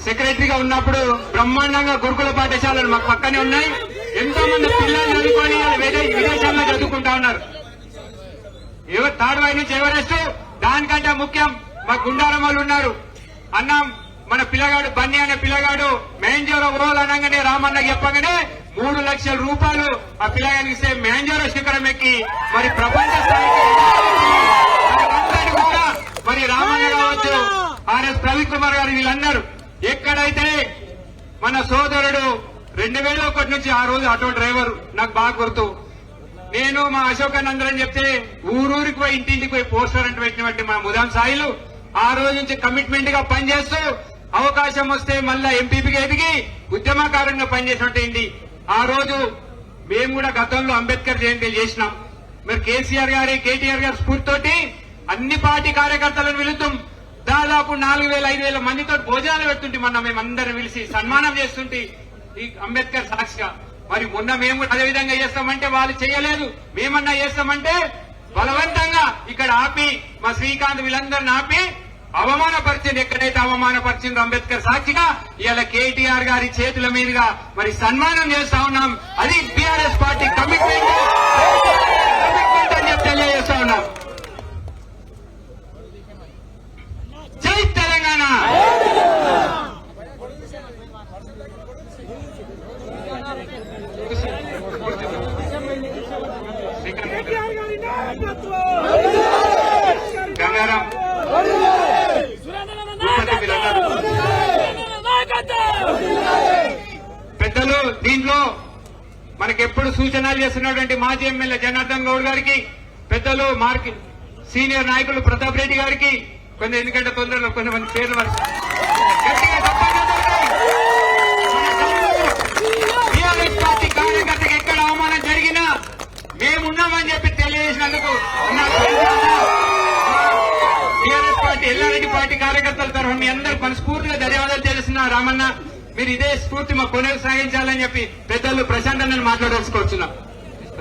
సెక్రటరీగా ఉన్నప్పుడు బ్రహ్మాండంగా గురుకుల పాఠశాలలు మాకు పక్కనే ఉన్నాయి. ఎంతో మంది పిల్లలు చదువుకొని విదేశాల్లో చదువుకుంటా ఉన్నారు. థర్డ్ వై నుంచి ఎవరెస్ట్. దానికంటే ముఖ్యం మా గుండారం వాళ్ళు ఉన్నారు. అన్న మన పిల్లగాడు బన్నీ అనే పిల్లగాడు మేంజోరో ఓల్ అనగానే రామన్న చెప్పగానే 3 లక్షల రూపాయలు ఆ పిల్లగానికి ఇస్తే మేంజోరో శిఖరం ఎక్కి మరి ప్రపంచ స్థాయికి కూడా మరి రామన్న కావచ్చు, ఆర్ఎస్ ప్రవీణ్ కుమార్ గారు వీళ్ళందరూ ఎక్కడైతే మన సోదరుడు 2001 నుంచి ఆ రోజు ఆటో డ్రైవర్ నాకు బాగా గుర్తు. నేను మా అశోక్ అందరని చెప్తే ఊరూరికి పోయి ఇంటింటికి పోయి పోస్టర్ అంటే పెట్టినటువంటి మా ముదాం సాయిలు ఆ రోజు నుంచి కమిట్మెంట్ గా పనిచేస్తూ అవకాశం వస్తే మళ్ళా ఎంపీపీగా ఎదిగి ఉద్యమకారంగా పనిచేసినట్టు ఆ రోజు మేము కూడా గతంలో అంబేద్కర్ జయంతి చేసినాం. మరి కేసీఆర్ గారి కేటీఆర్ గారి స్ఫూర్తితోటి అన్ని పార్టీ కార్యకర్తలను పిలుద్దాం. దాదాపు 4,000-5,000 మందితో భోజనాలు పెడుతుంటే మొన్న మేమందరం పిలిచి సన్మానం చేస్తుంటే ఈ అంబేద్కర్ సాక్షిగా. మరి మొన్న మేము అదే విధంగా చేస్తామంటే వాళ్ళు చేయలేదు. మేమన్నా చేస్తామంటే బలవంతంగా ఇక్కడ ఆపి మా శ్రీకాంత్ వీళ్ళందరిని ఆపి అవమానపరిచింది. ఎక్కడైతే అవమానపరిచిందో అంబేద్కర్ సాక్షిగా ఇవాళ కేటీఆర్ గారి చేతుల మీదుగా మరి సన్మానం చేస్తా ఉన్నాం. అది బీఆర్ఎస్ పార్టీ కమిట్మెంట్ అని చెప్పి తెలియజేస్తా ఉన్నాం. జై తెలంగాణ. గంగారాం పెద్దలు దీంట్లో మనకెప్పుడు సూచనలు చేస్తున్నటువంటి మాజీ ఎమ్మెల్యే జనార్దన్ గౌడ్ గారికి, పెద్దలు సీనియర్ నాయకులు ప్రతాప్ రెడ్డి గారికి, కొంచెం ఎందుకంటే తొందరలో కొంతమంది పేర్లు టీఆర్ఎస్ పార్టీ కార్యకర్తకి ఎక్కడ అవమానం జరిగినా మేమున్నామని చెప్పి తెలియజేసినందుకు టీఆర్ఎస్ పార్టీ ఎల్లారెడ్డి పార్టీ కార్యకర్తల తరఫున మీ అందరూ మనస్ఫూర్తిగా ధన్యవాదాలు తెలుస్తున్నా. రామన్న మీరు ఇదే స్ఫూర్తి మాకు కొనసాగించాలని చెప్పి పెద్దలు ప్రశాంత్ అన్నని మాట్లాడాల్సుకొచ్చున్నాం.